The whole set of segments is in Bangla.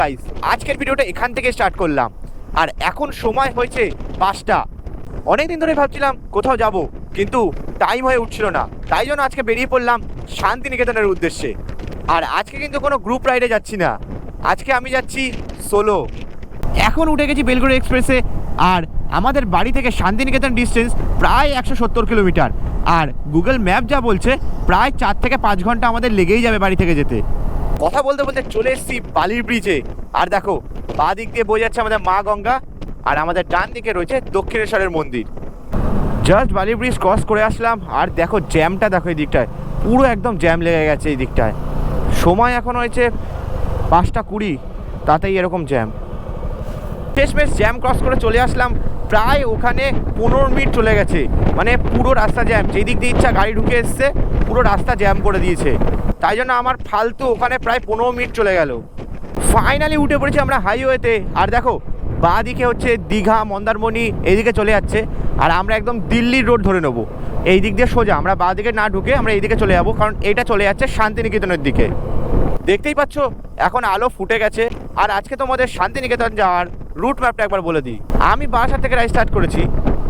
গাইস, আজকের ভিডিওটা এখান থেকে স্টার্ট করলাম। আর এখন সময় হয়েছে 5টা। অনেকদিন ধরে ভাবছিলাম কোথাও যাব, কিন্তু টাইম হয়ে উঠছিল না। তাই জন্য আজকে বেরিয়ে পড়লাম শান্তিনিকেতনের উদ্দেশ্যে। আর আজকে কিন্তু কোনো গ্রুপ রাইডে যাচ্ছি না, আজকে আমি যাচ্ছি সোলো। এখন উঠে গেছি বেলগুড়ি এক্সপ্রেসে। আর আমাদের বাড়ি থেকে শান্তিনিকেতন ডিস্টেন্স প্রায় 170 কিলোমিটার। আর গুগল ম্যাপ যা বলছে প্রায় 4 থেকে 5 ঘন্টা আমাদের লেগেই যাবে বাড়ি থেকে যেতে। কথা বলতে বলতে চলে এসেছি বালির ব্রিজে। আর দেখো, বাঁ দিক দিয়ে বয়ে যাচ্ছে আমাদের মা গঙ্গা, আর আমাদের ডান দিকে রয়েছে দক্ষিণেশ্বরের মন্দির। জাস্ট বালির ব্রিজ ক্রস করে আসলাম, আর দেখো জ্যামটা দেখো, এই দিকটায় পুরো একদম জ্যাম লেগে গেছে। এই দিকটায় সময় এখন হয়েছে 5:20, তাতেই এরকম জ্যাম। শেষমেশ জ্যাম ক্রস করে চলে আসলাম। প্রায় ওখানে 15 মিনিট চলে গেছে, মানে পুরো রাস্তা জ্যাম। যেই দিক দিয়ে ইচ্ছা গাড়ি ঢুকে এসছে, পুরো রাস্তা জ্যাম করে দিয়েছে। তাই জন্য আমার ফালতু ওখানে প্রায় 15 মিনিট চলে গেল। ফাইনালি উঠে পড়েছি আমরা হাইওয়েতে। আর দেখো, বাঁ দিকে হচ্ছে দীঘা, মন্দারমণি, এইদিকে চলে যাচ্ছে। আর আমরা একদম দিল্লির রোড ধরে নেবো, এই দিক দিয়ে সোজা। আমরা বাঁ দিকে না ঢুকে আমরা এইদিকে চলে যাবো, কারণ এইটা চলে যাচ্ছে শান্তিনিকেতনের দিকে। দেখতেই পাচ্ছ এখন আলো ফুটে গেছে। আর আজকে তোমাদের শান্তিনিকেতন যাওয়ার রুট ম্যাপটা একবার বলে দিই। আমি বারাসাত থেকে রাইড স্টার্ট করেছি,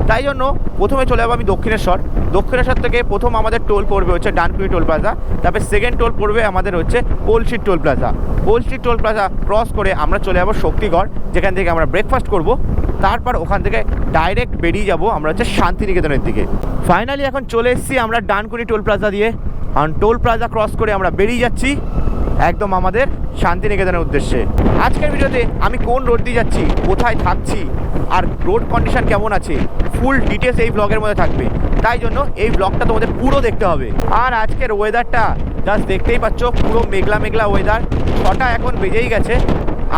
তাই জন্য প্রথমে চলে যাবো আমি দক্ষিণেশ্বর। দক্ষিণেশ্বর থেকে প্রথম আমাদের টোল পড়বে হচ্ছে ডানকুনি টোল প্লাজা। তারপরে সেকেন্ড টোল পড়বে আমাদের হচ্ছে Palsit toll plaza. Palsit toll plaza cross করে আমরা চলে যাবো শক্তিগড়, যেখান থেকে আমরা ব্রেকফাস্ট করব। তারপর ওখান থেকে ডাইরেক্ট বেরিয়ে যাব আমরা হচ্ছে শান্তিনিকেতনের দিকে। ফাইনালি এখন চলে এসেছি আমরা ডানকুনি টোল প্লাজা দিয়ে। কারণ টোল প্লাজা ক্রস করে আমরা বেরিয়ে যাচ্ছি একদম আমাদের শান্তিনিকেতনের উদ্দেশ্যে। আজকের ভিডিওতে আমি কোন রোড দিয়ে যাচ্ছি, কোথায় থাকছি, আর রোড কন্ডিশন কেমন আছে, ফুল ডিটেলস এই ব্লগের মধ্যে থাকবে। তাই জন্য এই ব্লগটা তোমাদের পুরো দেখতে হবে। আর আজকের ওয়েদারটা জাস্ট দেখতেই পাচ্ছ, পুরো মেঘলা মেঘলা ওয়েদার। 6টা এখন বেজেই গেছে।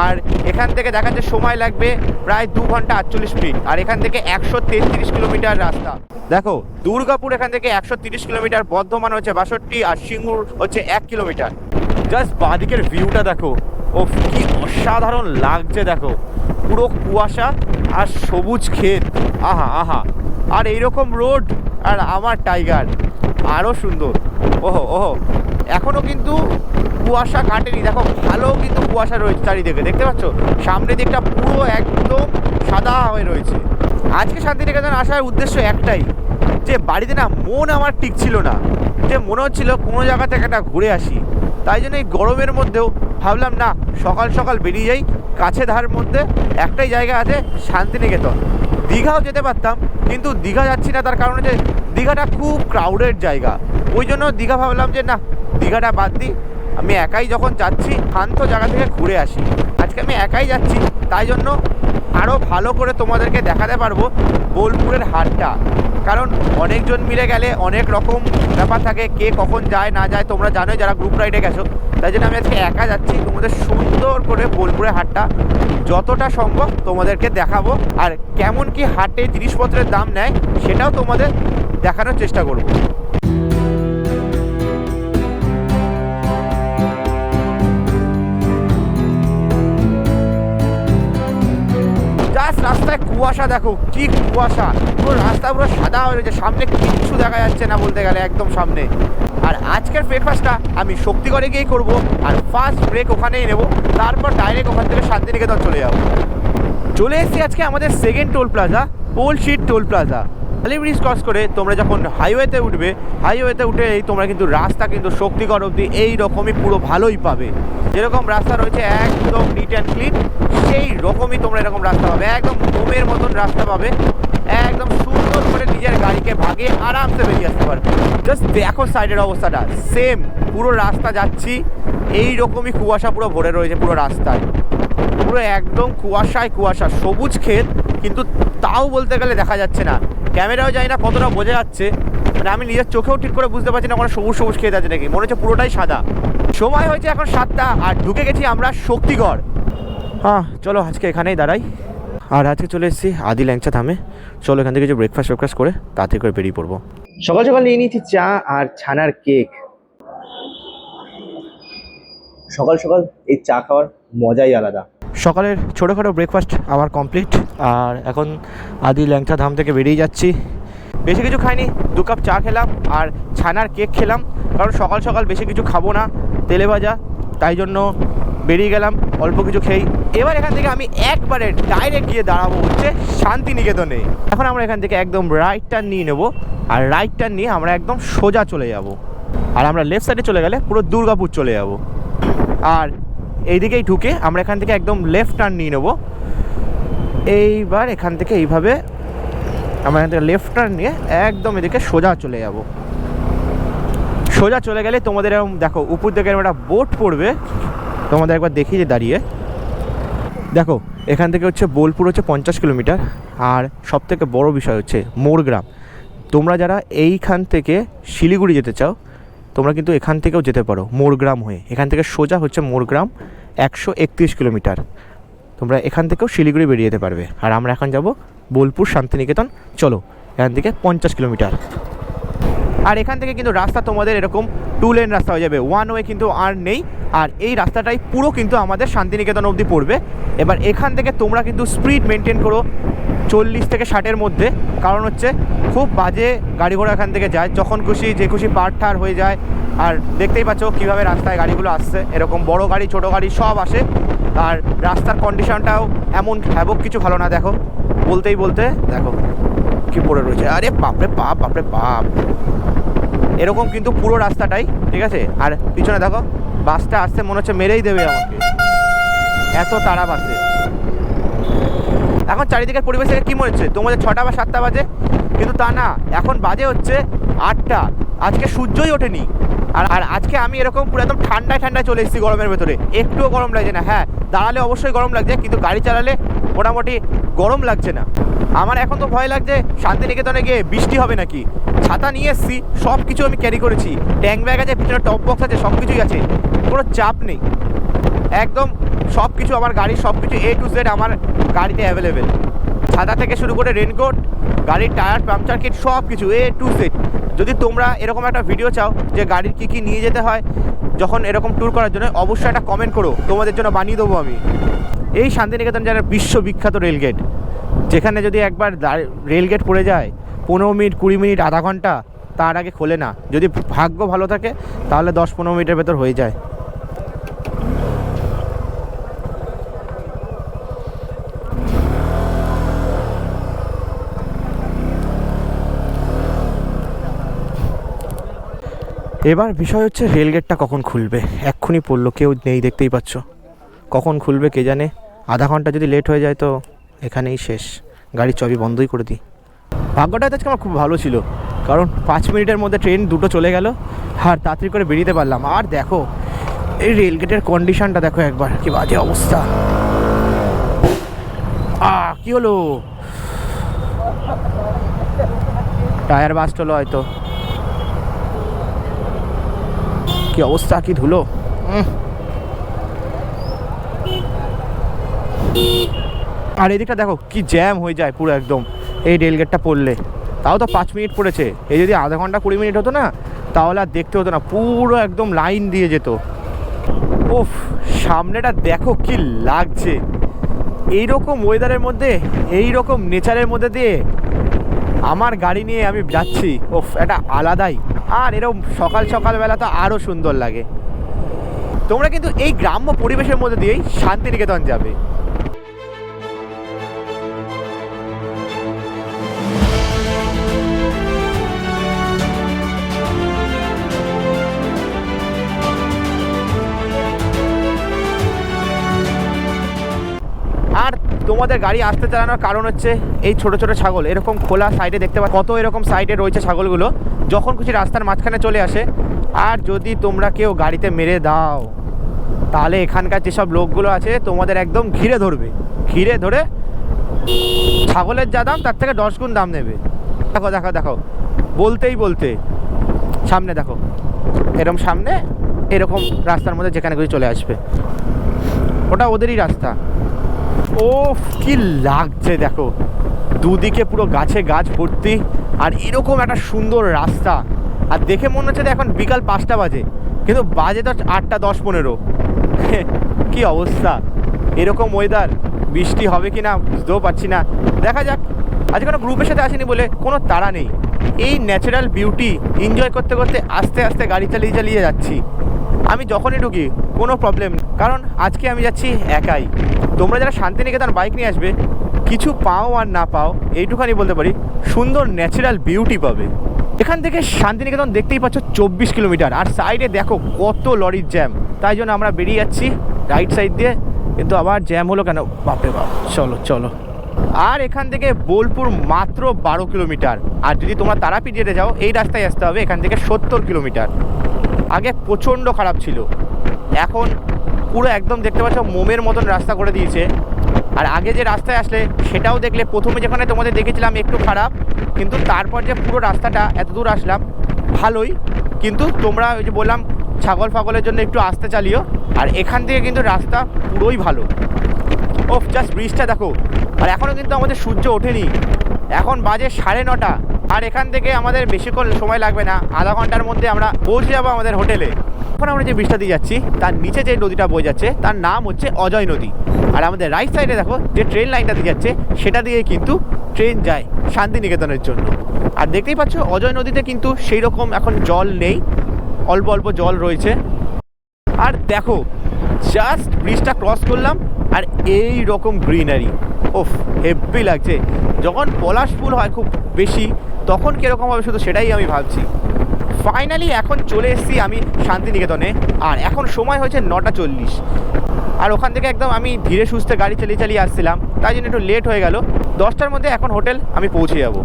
আর এখান থেকে দেখা যাচ্ছে সময় লাগবে প্রায় 2 ঘন্টা 48 মিনিট। আর এখান থেকে 133 কিলোমিটার রাস্তা। দেখো, দুর্গাপুর এখান থেকে 130 কিলোমিটার, বর্ধমান হচ্ছে 62, আর সিঙ্গুর হচ্ছে 1 কিলোমিটার। জাস্ট বাঁদিকের ভিউটা দেখো, ও কি অসাধারণ লাগছে। দেখো পুরো কুয়াশা আর সবুজ ক্ষেত, আহা আহা। আর এইরকম রোড, আর আমার টাইগার আরও সুন্দর। ওহো ওহো, এখনও কিন্তু কুয়াশা কাটেনি। দেখো ভালো কিন্তু কুয়াশা রয়েছে চারিদিকে, দেখতে পাচ্ছ সামনের দিকটা পুরো একদম সাদা হয়ে রয়েছে। আজকে শান্তিনিকেতন আসার উদ্দেশ্য একটাই, যে বাড়িতে না মন আমার ঠিক ছিল না, যে মনে হচ্ছিল কোনো জায়গা থেকে একটা ঘুরে আসি। তাই জন্য এই গরমের মধ্যেও ভাবলাম না, সকাল সকাল বেরিয়ে যাই। কাছে ধার মধ্যে একটাই জায়গা আছে, শান্তিনিকেতন। দীঘাও যেতে পারতাম, কিন্তু দীঘা যাচ্ছি না, তার কারণে যে দীঘাটা খুব ক্রাউডেড জায়গা। ওই জন্য দীঘা ভাবলাম যে না, দীঘাটা বাদ দিই। আমি একাই যখন যাচ্ছি, শান্ত জায়গা থেকে ঘুরে আসি। আজকে আমি একাই যাচ্ছি, তাই জন্য আরও ভালো করে তোমাদেরকে দেখাতে পারবো বোলপুরের হাটটা। কারণ অনেকজন মিলে গেলে অনেক রকম ব্যাপার থাকে, কে কখন যায় না যায় তোমরা জানোই যারা গ্রুপ রাইডে গেছো। তাই জন্য আমি আজকে একা যাচ্ছি, তোমাদের সুন্দর করে বোলপুরের হাটটা যতটা সম্ভব তোমাদেরকে দেখাবো। আর কেমন কি হাটে জিনিসপত্রের দাম নেয় সেটাও তোমাদের দেখানোর চেষ্টা করব। রাস্তায় কুয়াশা দেখো, কি কুয়াশা, পুরো রাস্তা পুরো সাদা হয়ে রয়েছে। সামনে কিচ্ছু দেখা যাচ্ছে না বলতে গেলে, একদম সামনে। আর আজকের ব্রেকফাস্টটা আমি শক্তিগড়ে গিয়েই করবো, আর ফার্স্ট ব্রেক ওখানেই নেবো। তারপর ডাইরেক্ট ওখান থেকে শান্তিনিকেতন চলে যাবো। চলে এসেছি আজকে আমাদের second toll plaza, Palsit toll plaza. Bally bridge cross করে তোমরা যখন হাইওয়েতে উঠবে, হাইওয়েতে উঠে তোমরা কিন্তু রাস্তা কিন্তু শক্তিগড় অবধি এই রকমই পুরো ভালোই পাবে। যেরকম রাস্তা রয়েছে একদম নিট অ্যান্ড ক্লিন, সেই রকমই তোমরা এরকম রাস্তা পাবে, একদম মোমের মতন রাস্তা পাবে। একদম সুন্দর করে নিজের গাড়িকে ভাগে আরামসে বেরিয়ে আসতে পারবে। জাস্ট দেখো সাইডের অবস্থাটা, সেম পুরো রাস্তা যাচ্ছি এই রকমই কুয়াশা পুরো ভরে রয়েছে পুরো রাস্তায়। পুরো একদম কুয়াশায় কুয়াশা, সবুজ ক্ষেত, কিন্তু তাও বলতে গেলে দেখা যাচ্ছে না। ক্যামেরাও যায় না কতটা বোঝা যাচ্ছে, মানে আমি নিজের চোখেও ঠিক করে বুঝতে পারছি না কোনো সবুজ সবুজ ক্ষেত আছে নাকি, মনে হচ্ছে পুরোটাই সাদা। সময় হয়েছে এখন 7টা, আর ঢুকে গেছি আমরা শক্তিগড়। হ্যাঁ চলো আজকে এখানেই দাঁড়াই। আর আজকে চলে এসেছি আদি ল্যাংচা ধামে। চলো এখান থেকে কিছু ব্রেকফাস্ট করে তাড়াতাড়ি করে বেরিয়ে পড়বো। সকাল সকাল নিয়ে নিয়েছি চা আর ছানার কেক। সকাল সকাল এই চা খাওয়ার মজাই আলাদা। সকালের ছোটোখাটো ব্রেকফাস্ট আমার কমপ্লিট, আর এখন আদি ল্যাংচা ধাম থেকে বেরিয়ে যাচ্ছি। বেশি কিছু খাইনি, 2 কাপ চা খেলাম আর ছানার কেক খেলাম, কারণ সকাল সকাল বেশি কিছু খাবো না তেলে ভাজা। তাই জন্য বেরিয়ে গেলাম অল্প কিছু খেয়েই। এবার এখান থেকে আমি একবারে ডাইরেক্ট গিয়ে দাঁড়াবো হচ্ছে শান্তিনিকেতনে। এখন আমরা এখান থেকে একদম রাইট টার্ন নিয়ে নেবো, আর রাইট টার্ন নিয়ে আমরা একদম সোজা চলে যাব। আর আমরা লেফট সাইডে চলে গেলে পুরো দুর্গাপুর চলে যাব। আর এইদিকেই ঢুকে আমরা এখান থেকে একদম লেফট টার্ন নিয়ে নেবো। এইবার এখান থেকে এইভাবে আমরা এখান থেকে লেফট টার্ন নিয়ে একদম এদিকে সোজা চলে যাব। সোজা চলে গেলে তোমাদের এরকম দেখো উপর দিকে একটা বোট পড়বে, তোমাদের একবার দেখিয়ে দাঁড়িয়ে দেখো। এখান থেকে হচ্ছে বোলপুর হচ্ছে 50 কিলোমিটার। আর সবথেকে বড় বিষয় হচ্ছে মোরগ্রাম। তোমরা যারা এইখান থেকে শিলিগুড়ি যেতে চাও তোমরা কিন্তু এখান থেকেও যেতে পারো মোরগ্রাম হয়ে। এখান থেকে সোজা হচ্ছে মোরগ্রাম 131 কিলোমিটার। তোমরা এখান থেকেও শিলিগুড়ি বেরিয়ে যেতে পারবে। আর আমরা এখন যাব বোলপুর শান্তিনিকেতন। চলো, এখান থেকে 50 কিলোমিটার। আর এখান থেকে কিন্তু রাস্তা তোমাদের এরকম 2 লেন রাস্তা হয়ে যাবে, 1 ওয়ে কিন্তু আর নেই। আর এই রাস্তাটাই পুরো কিন্তু আমাদের শান্তিনিকেতন অবধি পড়বে। এবার এখান থেকে তোমরা কিন্তু স্পিড মেনটেন করো 40 থেকে 60-এর মধ্যে, কারণ হচ্ছে খুব বাজে গাড়ি ঘোড়া এখান থেকে যায়, যখন খুশি যে খুশি পার হয়ে যায়। আর দেখতেই পাচ্ছ কীভাবে রাস্তায় গাড়িগুলো আসছে, এরকম বড় গাড়ি ছোট গাড়ি সব আসে। আর রাস্তার কন্ডিশনটাও এমন হ্যাবক কিছু ভালো না। দেখো বলতেই বলতে দেখো কি পড়ে রয়েছে, আরে বাপরে বাপ বাপরে বাপ। এরকম কিন্তু পুরো রাস্তাটাই, ঠিক আছে। আর পিছনে দেখো বাসটা আসছে, মনে হচ্ছে মেরেই দেবে আমাকে, এত তাড়া বাসে। এখন চারিদিকের পরিবেশে কী মনে হচ্ছে তোমাদের 6টা বা 7টা বাজে, কিন্তু তা না, এখন বাজে হচ্ছে 8টা। আজকে সূর্যই ওঠেনি। আর আজকে আমি এরকম পুরো একদম ঠান্ডায় চলে এসেছি গরমের ভেতরে, একটুও গরম লাগছে না। হ্যাঁ, দাঁড়ালে অবশ্যই গরম লাগছে, কিন্তু গাড়ি চালালে মোটামুটি গরম লাগছে না। আমার এখন তো ভয় লাগছে শান্তিনিকেতনে গিয়ে বৃষ্টি হবে নাকি। ছাতা নিয়ে এসেছি, সব কিছু আমি ক্যারি করেছি, ট্যাঙ্ক ব্যাগ আছে, পিছনে টপ বক্স আছে, সব কিছুই আছে, কোনো চাপ নেই। একদম সব কিছু আমার গাড়ির সব কিছু A to Z আমার গাড়িতে অ্যাভেলেবেল। ছাতা থেকে শুরু করে রেনকোট, গাড়ির টায়ার, পাংচার কিট, সব কিছু A to Z। যদি তোমরা এরকম একটা ভিডিও চাও যে গাড়ির কী কী নিয়ে যেতে হয় যখন এরকম ট্যুর করার জন্য, অবশ্যই একটা কমেন্ট করো, তোমাদের জন্য বানিয়ে দেবো আমি। এই শান্তিনিকেতন যারা বিশ্ববিখ্যাত রেলগেট, যেখানে যদি একবার রেলগেট পড়ে যায় 15 মিনিট 20 মিনিট আধা ঘন্টা তার আগে খোলে না। যদি ভাগ্য ভালো থাকে তাহলে 10-15 মিনিটের ভেতর হয়ে যায়। এবার বিষয় হচ্ছে রেলগেটটা কখন খুলবে। এক্ষুনি পড়লো, কেউ নেই, দেখতেই পাচ্ছ। কখন খুলবে কে জানে। আধা ঘন্টা যদি লেট হয়ে যায় তো এখানেই শেষ, গাড়ির চাবি বন্ধই করে দিই। ভাগ্যটা আজকে আমার খুব ভালো ছিল, কারণ 5 মিনিটের মধ্যে ট্রেন দুটো চলে গেল আর তাড়াতাড়ি করে বেরিয়ে পারলাম। আর দেখো এই রেলগেটের কন্ডিশনটা দেখো একবার, কি বাজে অবস্থা। কি হলো, টায়ার বাস্ট হলো হয়তো। কি অবস্থা, কি ধুলো। আর এদিকটা দেখো কি জ্যাম হয়ে যায় পুরো একদম এই রেলগেটটা পড়লে। তাও তো 5 মিনিট পড়েছে, এই যদি আধা ঘন্টা 20 মিনিট হতো না তাহলে আর দেখতে হতো না, পুরো একদম লাইন দিয়ে যেত। ওফ, সামনেটা দেখো কি লাগছে। এইরকম ওয়েদারের মধ্যে, এইরকম নেচারের মধ্যে দিয়ে আমার গাড়ি নিয়ে আমি যাচ্ছি, ওফ, এটা আলাদাই। আর এরকম সকালবেলা তো আরও সুন্দর লাগে। তোমরা কিন্তু এই গ্রাম্য পরিবেশের মধ্যে দিয়েই শান্তিনিকেতন যাবে। আর তোমাদের গাড়ি আসতে চালানোর কারণ হচ্ছে এই ছোট ছোট ছাগল, এরকম খোলা সাইডে দেখতে পাচ্ছ কত এরকম সাইডে রয়েছে ছাগলগুলো, যখন খুশি রাস্তার মাঝখানে চলে আসে। আর যদি তোমরা কেউ গাড়িতে মেরে দাও তাহলে এখানকার যেসব লোকগুলো আছে তোমাদের একদম ঘিরে ধরবে, ঘিরে ধরে ছাগলের যা দাম তার থেকে 10 গুণ দাম নেবে। দেখো দেখো দেখো, বলতেই বলতে সামনে দেখো, এরকম সামনে এরকম রাস্তার মধ্যে যেখানে খুশি চলে আসবে, ওটা ওদেরই রাস্তা। ও কি লাগছে দেখো, দুদিকে পুরো গাছে গাছ ভর্তি, আর এরকম একটা সুন্দর রাস্তা। আর দেখে মনে হচ্ছে এখন বিকাল 5টা বাজে, কিন্তু বাজে তো 8টা 10-15। কি অবস্থা, এরকম ওয়েদার বৃষ্টি হবে কি না বুঝতেও পারছি না, দেখা যাক। আজ কোনো গ্রুপের সাথে আসিনি বলে কোনো তাড়া নেই, এই ন্যাচারাল বিউটি এনজয় করতে করতে আস্তে আস্তে গাড়ি চালিয়ে যাচ্ছি। আমি যখনই ঢুকি কোনো প্রবলেম নেই, কারণ আজকে আমি যাচ্ছি একাই। তোমরা যারা শান্তিনিকেতন বাইক নিয়ে আসবে, কিছু পাও আর না পাও এইটুখানি বলতে পারি, সুন্দর ন্যাচারাল বিউটি পাবে। এখান থেকে শান্তিনিকেতন দেখতেই পাচ্ছ 24 কিলোমিটার, আর সাইডে দেখো কত লরির জ্যাম। তাই জন্য আমরা বেরিয়ে যাচ্ছি রাইট সাইড দিয়ে, কিন্তু আবার জ্যাম হলো কেন, বাপরে বাপ। চলো চলো। আর এখান থেকে বোলপুর মাত্র 12 কিলোমিটার, আর যদি তোমরা তারাপীঠ যেতে যাও এই রাস্তায় আসতে হবে এখান থেকে 70 কিলোমিটার। আগে প্রচণ্ড খারাপ ছিল, এখন পুরো একদম দেখতে পাচ্ছ মোমের মতন রাস্তা করে দিয়েছে। আর আগে যে রাস্তায় আসলে সেটাও দেখলে, প্রথমে যেখানে তোমাদের দেখেছিলাম একটু খারাপ, কিন্তু তারপর যে পুরো রাস্তাটা এত দূর আসলাম ভালোই। কিন্তু তোমরা ওই যে বললাম ছাগল ফাগলের জন্য একটু আস্তে চালিও, আর এখান থেকে কিন্তু রাস্তা পুরোই ভালো। ও জাস্ট ব্রিজটা দেখো। আর এখনও কিন্তু আমাদের সূর্য ওঠেনি, এখন বাজে 9:30। আর এখান থেকে আমাদের বেশিক্ষণ সময় লাগবে না, আধা ঘন্টার মধ্যে আমরা পৌঁছে যাবো আমাদের হোটেলে। এখন আমরা যে ব্রিজটা দিয়ে যাচ্ছি তার নিচে যে নদীটা বয়ে যাচ্ছে তার নাম হচ্ছে অজয় নদী। আর আমাদের রাইট সাইডে দেখো যে ট্রেন লাইনটা দিয়ে যাচ্ছে, সেটা দিয়ে কিন্তু ট্রেন যায় শান্তিনিকেতনের জন্য। আর দেখতেই পাচ্ছ অজয় নদীতে কিন্তু সেই রকম এখন জল নেই, অল্প অল্প জল রয়েছে। আর দেখো জাস্ট ব্রিজটা ক্রস করলাম আর এই রকম গ্রিনারি, ওফ হেব্বি লাগছে। যখন পলাশ ফুল হয় খুব বেশি তখন কীরকম হবে শুধু সেটাই আমি ভাবছি। ফাইনালি এখন চলে এসেছি আমি শান্তিনিকেতনে, আর এখন সময় হয়েছে 9:40। আর ওখান থেকে একদম আমি ধীরে সুস্থে গাড়ি চালিয়ে চালিয়ে আসছিলাম, তাই জন্য একটু লেট হয়ে গেল। 10টার মধ্যে এখন হোটেল আমি পৌঁছে যাব।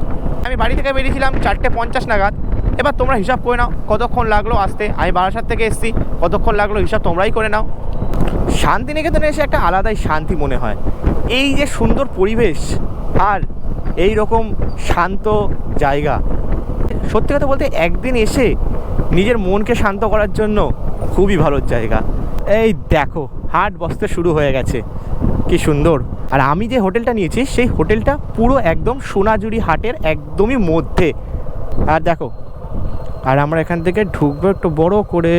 আমি বাড়ি থেকে বেরিয়েছিলাম 4:50 নাগাদ। এবার তোমরা হিসাব করে নাও কতক্ষণ লাগলো আসতে। আমি বারাসাত থেকে এসেছি, কতক্ষণ লাগলো হিসাব তোমরাই করে নাও। শান্তিনিকেতনে এসে একটা আলাদাই শান্তি মনে হয়। এই যে সুন্দর পরিবেশ আর এই রকম শান্ত জায়গা, সত্যি কথা বলতে একদিন এসে নিজের মনকে শান্ত করার জন্য খুবই ভালো জায়গা। এই দেখো হাট বসতে শুরু হয়ে গেছে, কি সুন্দর। আর আমি যে হোটেলটা নিয়েছি সেই হোটেলটা পুরো একদম সোনাঝুরি হাটের একদমই মধ্যে। আর দেখো, আর আমরা এখান থেকে ঢুকবো একটু বড় করে।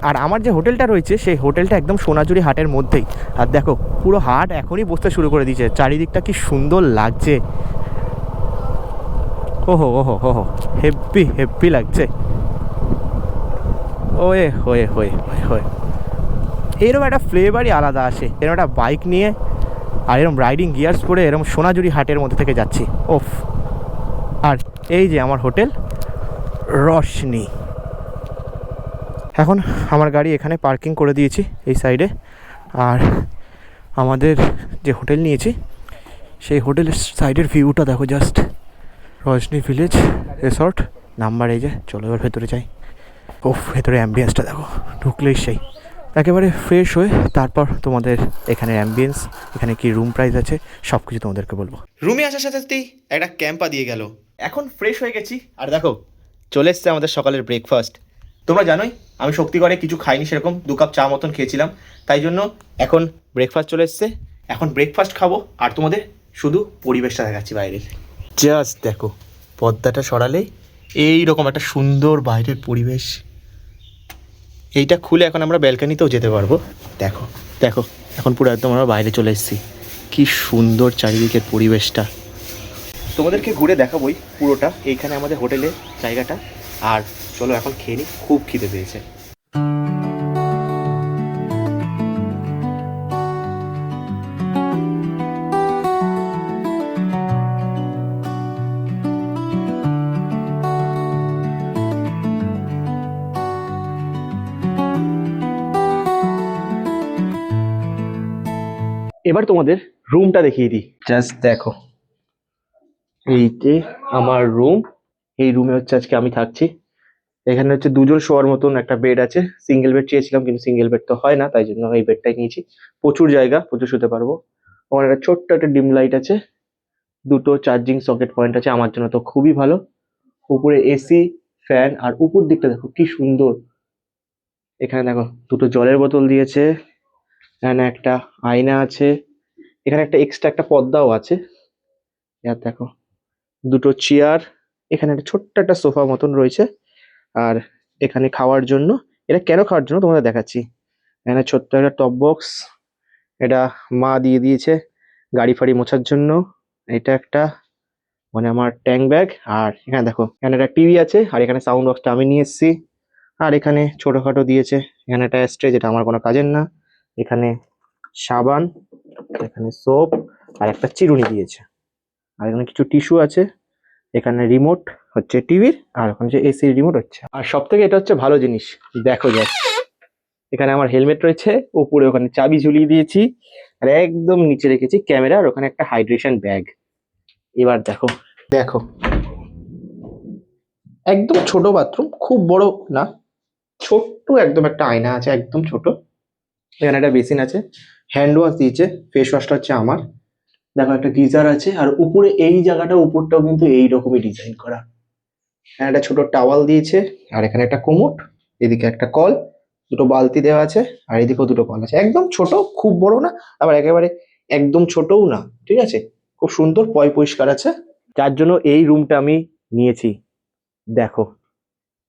আর আমার যে হোটেলটা রয়েছে সেই হোটেলটা একদম সোনাঝুরি হাটের মধ্যেই। আর দেখো পুরো হাট এখনই বসতে শুরু করে দিয়েছে, চারিদিকটা কি সুন্দর লাগছে। ওহো ওহো ওহো, হেব্বি হেব্বি লাগছে। ওয়ে হয়ে হয়ে হয়ে এরকম একটা ফ্লেভারই আলাদা আসে, এরকম একটা বাইক নিয়ে আর এরকম রাইডিং গিয়ার্স পরে এরকম সোনাঝুরি হাটের মধ্যে থেকে যাচ্ছি। ওফ। আর এই যে আমার হোটেল রশনি। এখন আমার গাড়ি এখানে পার্কিং করে দিয়েছি এই সাইডে। আর আমাদের যে হোটেল নিয়েছি সেই হোটেলের সাইডের ভিউটা দেখো, just Roshni village resort number. এই যে চলো এবার ভেতরে যাই। ওফ, ভেতরে অ্যাম্বিয়েন্সটা দেখো, ঢুকলেই সেই একেবারে ফ্রেশ হয়ে তারপর তোমাদের এখানে অ্যাম্বিয়েন্স, এখানে কি রুম প্রাইস আছে সব কিছু তোমাদেরকে বলবো। রুমে আসার সাথে সাথেই একটা ক্যাম্পা দিয়ে গেল। এখন ফ্রেশ হয়ে গেছি আর দেখো চলে এসছে আমাদের সকালের ব্রেকফাস্ট। তোমরা জানোই আমি শক্তিগড়ে কিছু খাইনি, সেরকম 2 কাপ চা মতন খেয়েছিলাম, তাই জন্য এখন ব্রেকফাস্ট চলে এসছে। এখন ব্রেকফাস্ট খাবো আর তোমাদের শুধু পরিবেশটা দেখাচ্ছি বাইরের। জাস্ট দেখো পর্দাটা সরালে এই রকম একটা সুন্দর বাইরের পরিবেশ। এইটা খুলে এখন আমরা ব্যালকানিতেও যেতে পারবো। দেখো দেখো এখন পুরো একদম আমরা বাইরে চলে এসেছি, কি সুন্দর চারিদিকের পরিবেশটা। তোমাদেরকে ঘুরে দেখাবোই পুরোটা, এইখানে আমাদের হোটেলের জায়গাটা। আর চলো এখন খেয়ে নিই, খুব খিদে পেয়েছে। এবার তোমাদের রুমটা দেখিয়ে দিই, জাস্ট দেখো এই যে আমার রুম। এই রুমে হচ্ছে আজকে আমি থাকছি। এখানে হচ্ছে 2জন শোয়ার মতন একটা বেড আছে। সিঙ্গেল বেড চেয়েছিলাম কিন্তু সিঙ্গেল বেড তো হয় না, তাই জন্য এই বেডটাই নিয়েছি। প্রচুর জায়গা, প্রচুর শুতে পারবো। আমার একটা ছোট্ট একটা ডিম লাইট আছে, 2টো চার্জিং সকেট পয়েন্ট আছে, আমার জন্য তো খুবই ভালো। উপরে এসি, ফ্যান, আর উপর দিকটা দেখো কি সুন্দর। এখানে দেখো 2টো জলের বোতল দিয়েছে, এখানে একটা আয়না আছে, এখানে একটা এক্সট্রা একটা পর্দাও আছে। আর দেখো 2টো চেয়ার, এখানে একটা ছোট্ট একটা সোফা মতন রয়েছে। আর এখানে খাওয়ার জন্য, এটা কেন খাওয়ার জন্য তোমাদের দেখাচ্ছি। এখানে ছোট্ট একটা টপ বক্স, এটা মা দিয়ে দিয়েছে গাড়ি ফাড়ি মোছার জন্য। এটা একটা, মানে আমার ট্যাঙ্ক ব্যাগ। আর এখানে দেখো, এখানে একটা টিভি আছে, আর এখানে সাউন্ড বক্সটা আমি নিয়ে এসেছি। আর এখানে ছোটখাটো দিয়েছে, এখানে একটা স্ট্রে যেটা আমার কোনো কাজের না, এখানে সাবান, এখানে সোপ, আর একটা চিরুনি দিয়েছে। আর এখানে কিছু টিস্যু আছে, এখানে রিমোট হচ্ছে টিভির, আর ওখানে যে এসির রিমোট হচ্ছে। আর সব থেকে এটা হচ্ছে ভালো জিনিস, দেখো যাক, এখানে আমার হেলমেট রয়েছে, উপরে ওখানে চাবি ঝুলিয়ে দিয়েছি, আর একদম নিচে রেখেছি ক্যামেরা, আর ওখানে একটা হাইড্রেশন ব্যাগ। এবার দেখো, দেখো একদম ছোট বাথরুম, খুব বড় না, ছোট্ট একদম একটা আয়না আছে, একদম ছোট। এখানে একটা বেসিন আছে, হ্যান্ড ওয়াশ দিয়েছে, ফেস ওয়াশটা হচ্ছে আমার। দেখো একটা গিজার আছে, আর উপরে এই জায়গাটা উপরটাও কিন্তু এইরকমই ডিজাইন করা। এখানে একটা ছোট টাওয়াল দিয়েছে, আর এখানে একটা কোমোড, এদিকে একটা কল, দুটো বালতি দেওয়া আছে, আর এদিকেও দুটো কল আছে। একদম ছোট, খুব বড় না, আবার একেবারে একদম ছোটও না, ঠিক আছে, খুব সুন্দর পরিষ্কার আছে। যার জন্য এই রুমটা আমি নিয়েছি। দেখো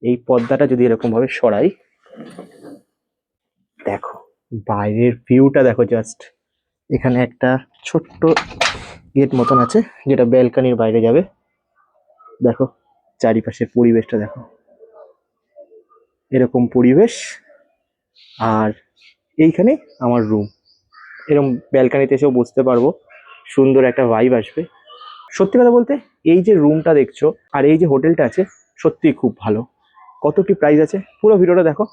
এই পর্দাটা যদি এরকম ভাবে সরাই, দেখো বাইরের ভিউটা দেখো জাস্ট। এখানে একটা ছোট্ট গেট মতন আছে, যেটা ব্যালকনির বাইরে যাবে। দেখো চারিপাশের পরিবেশটা দেখো, এরকম পরিবেশ। আর এইখানে আমার রুম, এরকম ব্যালকনিতে এসেও বসতে পারবো, সুন্দর একটা ভাইব আসবে। সত্যি কথা বলতে, এই যে রুমটা দেখছো আর এই যে হোটেলটা আছে, সত্যিই খুব ভালো। কত কি প্রাইস আছে পুরো ভিডিওটা দেখো,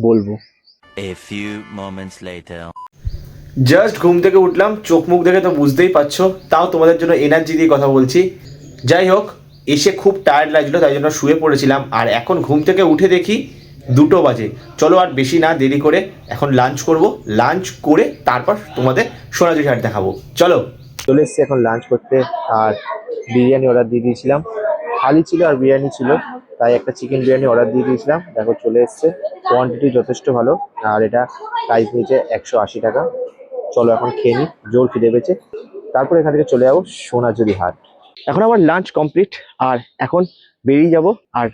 বলবো। A few moments later. Just ঘুম থেকে উঠলাম, চোখ মুখ দেখে তো বুঝতেই পারছো, তাও তোমাদের জন্য এনার্জি দিয়ে কথা বলছি। যাই হোক, এসে খুব টায়ার্ড লাগছিলো, তাই জন্য শুয়ে পড়েছিলাম। আর এখন ঘুম থেকে উঠে দেখি 2টো বাজে। চলো আর বেশি না দেরি করে এখন লাঞ্চ করব, লাঞ্চ করে তারপর তোমাদের সোনাঝুরি হাট দেখাবো। চলো, চলে এসছি এখন লাঞ্চ করতে। আর বিরিয়ানি অর্ডার দিয়ে দিয়েছিলাম, থালি ছিল আর বিরিয়ানি ছিল, তাই একটা চিকেন বিরিয়ানি অর্ডার দিয়ে দিয়েছিলাম। দেখো চলে এসছে, কোয়ান্টিটি যথেষ্ট ভালো। আর এটা প্রাইস নিয়েছে 180 টাকা। চলো এখন খেয়ে নিই, জোর খিদে পেয়েছে। তারপর এখান থেকে চলে যাবো সোনাঝুরি হাট। এখন আমার লাঞ্চ কমপ্লিট, আর এখন বেরিয়ে যাব। আর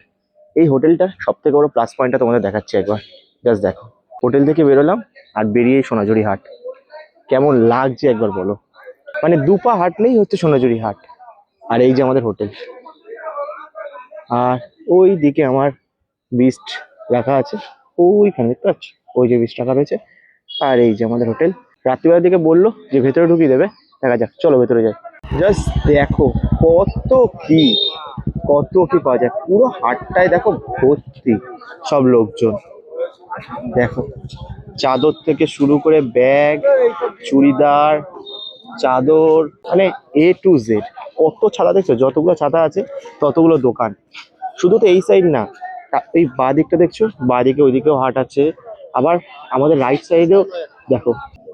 এই হোটেলটার সব থেকে বড় প্লাস পয়েন্টটা তোমাদের দেখাচ্ছি একবার, জাস্ট দেখো। হোটেল থেকে বেরোলাম আর বেরিয়ে সোনাঝুরি হাট, কেমন লাগছে একবার বলো। মানে 2 পা হাঁটলেই হচ্ছে সোনাঝুরি হাট। আর এই যে আমাদের হোটেল, আর ওই দিকে আমার বিস্ট রাখা আছে, ওইখানে দেখতে পাচ্ছ, ওই যে বিস্ট রাখা রয়েছে। আর এই যে আমাদের হোটেল। রাত্রিবেলার দিকে বললো যে ভেতরে ঢুকিয়ে দেবে, দেখা যাক, চলো ভেতরে যাই। জাস্ট দেখো কত কি, কত কি পাওয়া যায়, পুরো হাটটায় দেখো ভর্তি সব লোকজন। দেখো চাদর থেকে শুরু করে ব্যাগ, চুড়িদার, চাদর, মানে A to Z। কত ছাতা দেখছো, যতগুলো ছাতা আছে ততগুলো দোকান। শুধু তো এই সাইড না, এই বাঁ দিকটা দেখছো, বাঁ দিকে ওইদিকেও হাট আছে। আবার আমাদের রাইট সাইডেও দেখো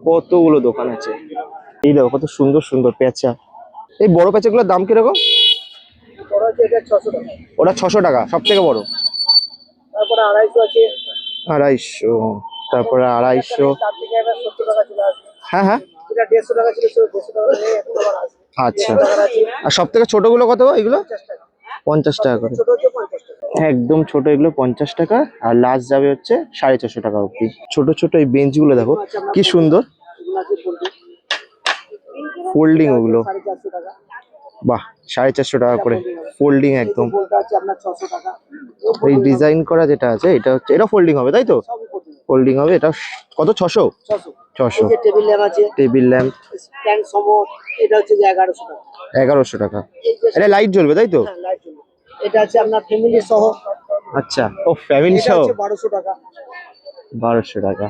কতগুলো দোকান আছে। এই দেখো কত সুন্দর সুন্দর পেঁচা। এই বড় পেঁচাগুলোর দাম কিরকম? ওটা 600 টাকা, সব থেকে বড়। তারপরে 250 আছে, 250, তারপরে 250। হ্যাঁ হ্যাঁ, যেটা 150 টাকা ছিল সেটা 150 টাকা নিয়ে এখন আবার আসবে। আচ্ছা। 100 টাকা আছে, আর সব থেকে ছোটগুলো কত এগুলো? 50 টাকা। 50 টাকা করে। ছোট হচ্ছে 50 টাকা। একদম ছোট এগুলো 50 টাকা, আর লাস্ট যাবে হচ্ছে 450 টাকা অব্দি। ছোট ছোট এই বেঞ্চগুলো দেখো কি সুন্দর, এগুলো আছে ফুলটি। ফোল্ডিং ওগুলো। 450 টাকা। বাহ, 450 টাকা করে ফোল্ডিং একদম। ফুলটা আছে আপনার 600 টাকা। এই ডিজাইন করা যেটা আছে এটা হচ্ছে, এটা ফোল্ডিং হবে তাই তো? সবই ফুলটি। ফোল্ডিং হবে। এটা কত? 600? 600। 600। এই যে টেবিল ল্যাম্প আছে, টেবিল ল্যাম্প স্ট্যান্ড সমর, এটা হচ্ছে যে 1100 টাকা। 1100 টাকা। এই যে এটা লাইট জ্বলবে তাই তো? হ্যাঁ, লাইট জ্বলবে। এটা আছে আপনার ফ্যামিলি সহ, আচ্ছা, ও ফ্যামিলি এটা সহ হচ্ছে 1200 টাকা। 1200 টাকা।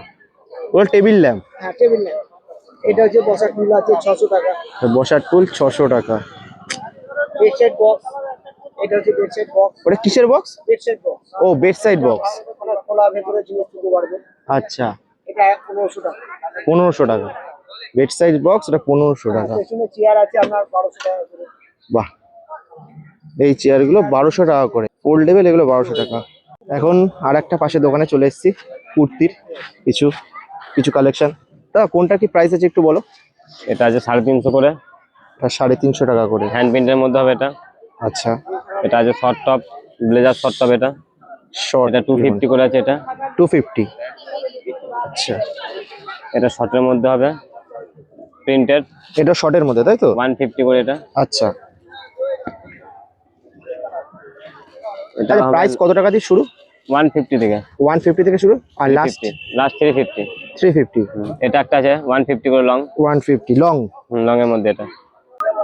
ওটা টেবিল ল্যাম্প। হ্যাঁ, টেবিল ল্যাম্প। এটা হচ্ছে বসার টুল আছে 600 টাকা। বসার টুল 600 টাকা। বেডশিট বক্স, এটা হচ্ছে বেডশিট বক্স। ওটা কিসের বক্স? বেডশিট বক্স, ও বেড সাইড বক্স। মানে খোলা ভেতরে জিনিস দিতে পারবে। আচ্ছা, এটা 1500 টাকা। 1500 টাকা বেড সাইজ বক্স, এটা 1500 টাকা। পেছনে চেয়ার আছে আপনার 1200 টাকা করে। বাহ, এই চেয়ারগুলো 1200 টাকা করে, ফোল্ডেবল, এগুলো 1200 টাকা। এখন আর একটা পাশে দোকানে চলে এসেছি, কুর্তির কিছু কিছু কালেকশন। তা কোনটা কি প্রাইস আছে একটু বলো। এটা আছে 350 করে, এটা 350 টাকা করে। হ্যান্ড প্রিন্টের মধ্যে হবে এটা। আচ্ছা, এটা আছে short top, blazer short top. এটা শর্ট, এটা 250 করে আছে। এটা 250। আচ্ছা, এটা শর্টের মধ্যে হবে, প্রিন্টেড, এটা শর্টের মধ্যে তাই তো? 150 করে এটা। আচ্ছা, এটা আচ্ছা প্রাইস কত টাকা দিয়ে শুরু? 150 থেকে 150 থেকে শুরু আর লাস্ট 350। 350। এটা একটা আছে 150 করে লং, 150 লং। লং এর মধ্যে এটা।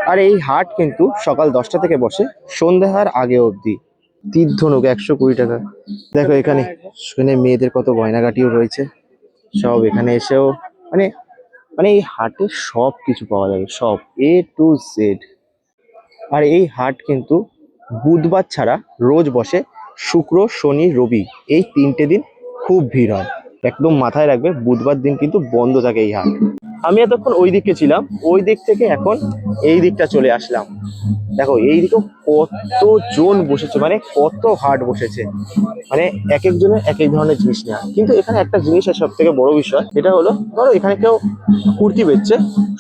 আর এই হাট কিন্তু সকাল 10টা থেকে বসে সন্ধ্যার আগে অবধি। তীর ধনুক 120 টাকা। দেখো এখানে শুনে মেয়েদের কত গয়নাগাটিও রয়েছে, সব এখানে এসেও মানে মানে এই হাটে সব কিছু পাওয়া যাবে, সব A to Z। আর এই হাট কিন্তু বুধবার ছাড়া রোজ বসে শুক্র শনি রবি, এই 3টে দিন খুব ভিড় হয়। একদম মাথায় রাখবে বুধবার দিন কিন্তু বন্ধ থাকে এই হাট। আমি এতক্ষণ ওই দিকে ছিলাম, ওই দিক থেকে এখন এই দিকটা চলে আসলাম। দেখো এই দিকেও কতজন বসেছে, মানে কত হাট বসেছে, মানে এক একজনের এক এক ধরনের জিনিস নেওয়া। কিন্তু এখানে একটা জিনিস আছে সব থেকে বড় বিষয়, এটা হলো ধরো এখানে কেউ কুর্তি বেচছে,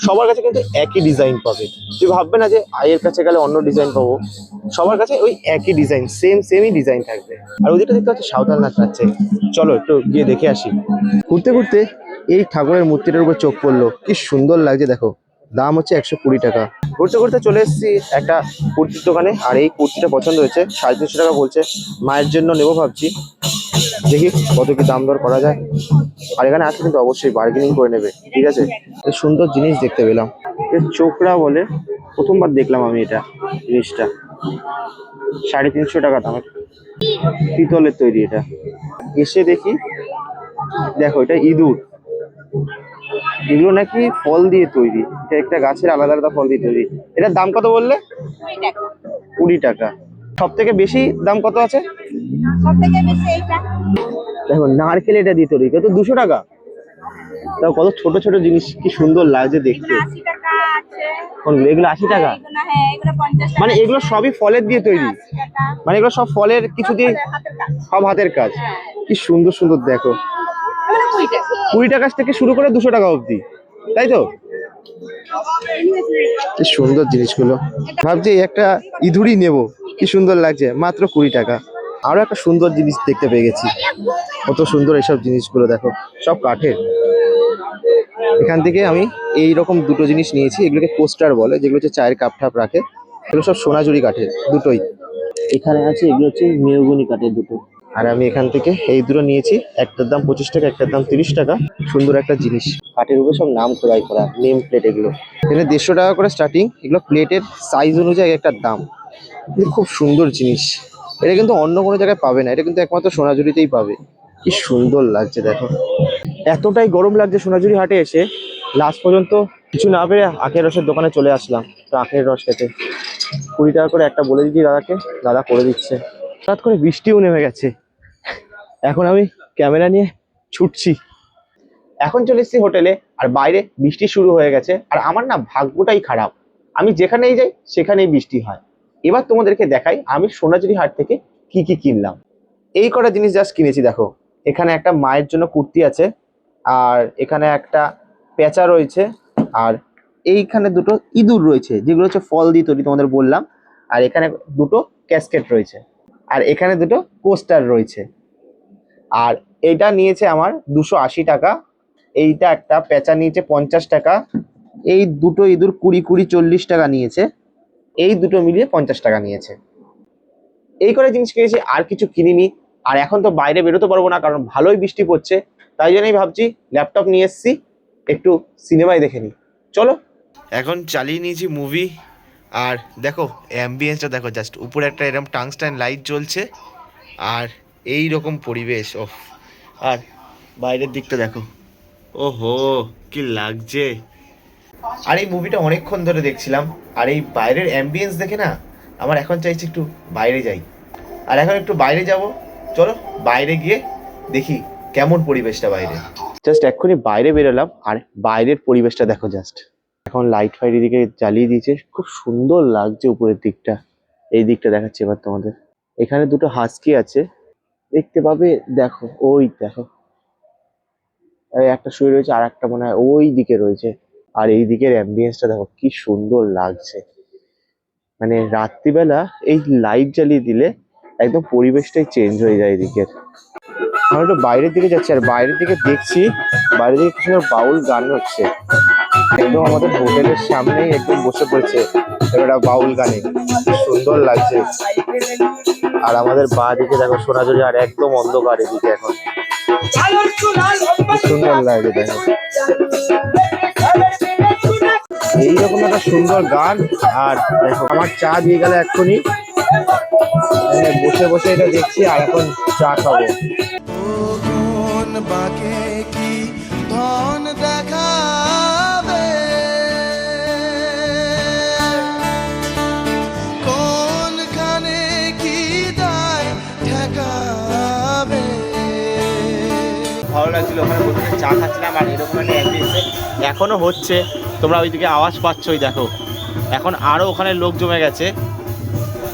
সবার কাছে কিন্তু একই ডিজাইন পাবে। তুই ভাববে না যে আয়ের কাছে গেলে অন্য ডিজাইন পাবো, সবার কাছে ওই একই ডিজাইন, সেমই ডিজাইন থাকবে। আর ওইদিকে দেখতে হচ্ছে সাঁওতাল নাচ নাচছে, চলো একটু গিয়ে দেখে আসি। ঘুরতে ঘুরতে এই ঠাকুরের মূর্তিটার উপর চোখ পড়লো, কি সুন্দর লাগছে দেখো। দাম হচ্ছে 120 টাকা। ঘুরতে ঘুরতে চলে এসেছি একটা কুর্তির দোকানে, আর এই কুর্তিটা পছন্দ হয়েছে, 350 টাকা বলছে। মায়ের জন্য নেবো ভাবছি, দেখি কত কি দাম দর করা যায়। আর এখানে আসলে কিন্তু অবশ্যই বার্গেনিং করে নেবে, ঠিক আছে। এই সুন্দর জিনিস দেখতে পেলাম, চোকরা বলে, প্রথমবার দেখলাম আমি এটা জিনিসটা। 350 টাকা দামের, পিতলের তৈরি এটা। এসে দেখি, দেখো এটা ইঁদুর, এগুলো নাকি ফল দিয়ে তৈরি, এটা একটা গাছের আলাদা আলাদা ফল দিয়ে তৈরি। এটার দাম কত বললে? 20 টাকা। সব থেকে বেশি দাম কত আছে? দেখো নারকেল এটা দিয়ে তৈরি, কত 200 টাকা। তাও কত ছোট ছোট জিনিস, কি সুন্দর লাগছে দেখতে। কোনগুলো? এগুলো 80 টাকা। মানে এগুলো সবই ফলের দিয়ে তৈরি, মানে এগুলো সব ফলের কিছু দিয়ে, সব হাতের কাজ। কি সুন্দর সুন্দর দেখো, 20 টাকা থেকে শুরু করে 200 টাকা অবধি, তাই তো? কি সুন্দর জিনিসগুলো, ভাবছি একটা ইঁদুরই নেবো, কি সুন্দর লাগছে, মাত্র 20 টাকা। আরো একটা সুন্দর জিনিস দেখতে পেয়ে গেছি, কত সুন্দর এসব জিনিসগুলো দেখো, সব কাঠের। এখান থেকে আমি এইরকম দুটো জিনিস নিয়েছি, এগুলোকে কোস্টার বলে, যেগুলো হচ্ছে চায়ের কাপ ঠাপ রাখে। এগুলো সব সোনাঝুরি কাঠের দুটোই। এখানে আছে এগুলো হচ্ছে মেহগনি কাঠের দুটো। আর আমি এখান থেকে এই দুটো নিয়েছি, একটার দাম 25 টাকা, একটার দাম 30 টাকা। সুন্দর একটা জিনিস, কাঠের উপরে সব নাম খোদাই করা, নেম প্লেট এগুলো। এখানে 150 টাকা করে স্টার্টিং, এগুলো প্লেটের সাইজ অনুযায়ী একটা দাম। কিন্তু খুব সুন্দর জিনিস, এটা কিন্তু অন্য কোনো জায়গায় পাবে না, এটা কিন্তু একমাত্র সোনাঝুরিতেই পাবে। কি সুন্দর লাগছে দেখো। এতটাই গরম লাগছে সোনাঝুরি হাটে এসে, লাস্ট পর্যন্ত কিছু না পেরে আখের রসের দোকানে চলে আসলাম, তো আখের রস খেতে। 20 টাকা করে একটা বলে দিচ্ছি দাদাকে, দাদা করে দিচ্ছে। হঠাৎ করে বৃষ্টিও নেমে গেছে, এখন আমি ক্যামেরা নিয়ে ছুটছি। এখন চলে এসেছি হোটেলে, আর বাইরে বৃষ্টি শুরু হয়ে গেছে। আর আমার না ভাগ্যটাই খারাপ, আমি যেখানেই যাই সেখানেই বৃষ্টি হয়। এবার তোমাদেরকে দেখাই আমি সোনাঝুরি হাট থেকে কি কি কিনলাম। এই কটা জিনিস জাস্ট কিনেছি দেখো। এখানে একটা মায়ের জন্য কুর্তি আছে, আর এখানে একটা পেঁচা রয়েছে, আর এইখানে দুটো ইঁদুর রয়েছে, যেগুলো হচ্ছে ফল দিয়ে তৈরি তোমাদের বললাম। আর এখানে দুটো ক্যাসকেট রয়েছে, আর এখানে দুটো কোস্টার রয়েছে। আর এইটা নিয়েছে আমার 280 টাকা, এইটা একটা পেঁচা নিয়েছে 50 টাকা, এই দুটো ইঁদুর 20-40 টাকা নিয়েছে, এই দুটো মিলিয়ে 50 টাকা নিয়েছে। এই করে জিনিস কিনেছি, আর কিছু কিনিনি। আর এখন তো বাইরে বেরোতে পারবো না, কারণ ভালোই বৃষ্টি পড়ছে, তাই জন্যই ভাবছি ল্যাপটপ নিয়ে এসছি, একটু সিনেমাই দেখে নিই। চলো। এখন চালিয়ে নিয়েছি মুভি, আর দেখো অ্যাম্বিয়েন্সটা দেখো, জাস্ট উপরে একটা এরকম টাংস্টাইন লাইট জ্বলছে, আর এই রকম পরিবেশ। ওহ, আর বাইরের দিকটা দেখো, ওহো কি লাগছে। আর এই মুভিটা অনেকক্ষণ ধরে দেখছিলাম, আর এই বাইরের অ্যাম্বিয়েন্স দেখে না আমার এখন চাইছে একটু বাইরে যাই। আর এখন একটু বাইরে যাব, চলো বাইরে গিয়ে দেখি কেমন পরিবেশটা বাইরে। জাস্ট এক্ষুনি বাইরে বেরোলাম, আর বাইরের পরিবেশটা দেখো জাস্ট। এখন লাইট ফাইট এদিকে জ্বালিয়ে দিয়েছে, খুব সুন্দর লাগছে উপরের দিকটা। এই দিকটা দেখাচ্ছি এবার তোমাদের। এখানে দুটো হাস্কি আছে, দেখতে পাবে, দেখো ওই দেখো, একটা শুয়ে রয়েছে, আর একটা মনে হয় ওই দিকে রয়েছে। আর এই দিকের অ্যাম্বিয়েন্সটা দেখো কি সুন্দর লাগছে, মানে রাত্রিবেলা এই লাইট জ্বালিয়ে দিলে একদম পরিবেশটাই চেঞ্জ হয়ে যায় এদিকের। আমরা একটু বাইরের দিকে যাচ্ছি, আর বাইরের দিকে দেখছি, বাইরের দিকে কিছু বাউল গান হচ্ছে। একদম আমাদের হোটেলের সামনেই একদম বসে পড়েছে এবার বাউল গানে, সুন্দর লাগছে। আর আমাদের বাঁ দিকে দেখো সোনাঝুরি, আর একদম অন্ধকার এদিকে এখন, কি সুন্দর লাগছে দেখো। এইরকম একটা সুন্দর গান। আর দেখো আমার চা দিয়ে গেল এক্ষুনি, বসে বসে এটা দেখছি আর এখন চা খাবো। কোন বাকে কি ধন দেখাবে, কোনখানে কি দায় ঠেকাবে। ভালো লাগছিল ওখানে বসে চা খাচ্ছিলাম, আর এরকম একটা অ্যাম্বিয়েন্সে এখনো হচ্ছে। তোমরা ওইদিকে আওয়াজ পাচ্ছই দেখো, এখন আরো ওখানে লোক জমে গেছে।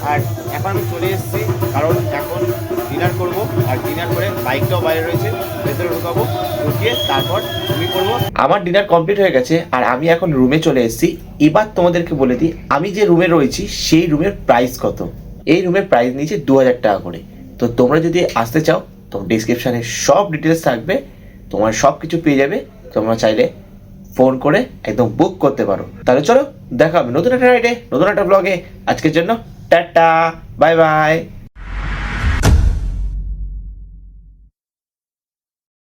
আর এখন আমি চলে এসেছি কারণ এখন ডিনার করব, আর ডিনার করে বাইকটাও বাইরে রয়েছে, ভেতরে ঢুকাবো, ঢুকিয়ে তারপর ঘুমিয়ে পড়বো। আমার ডিনার কমপ্লিট হয়ে গেছে আর আমি এখন রুমে চলে এসেছি। এবার তোমাদেরকে বলে দিই আমি যে রুমে রয়েছি সেই রুমের প্রাইস কত। এই রুমের প্রাইস নিয়েছে 2000 টাকা করে। তো তোমরা যদি আসতে চাও তো ডিসক্রিপশানে সব ডিটেলস থাকবে, তোমার সব কিছু পেয়ে যাবে। তোমরা চাইলে ফোন করে একদম বুক করতে পারো। তাহলে চলো দেখা হবে নতুন একটা রাইডে, নতুন একটা ব্লগে। আজকের জন্য টাটা, বাই বাই।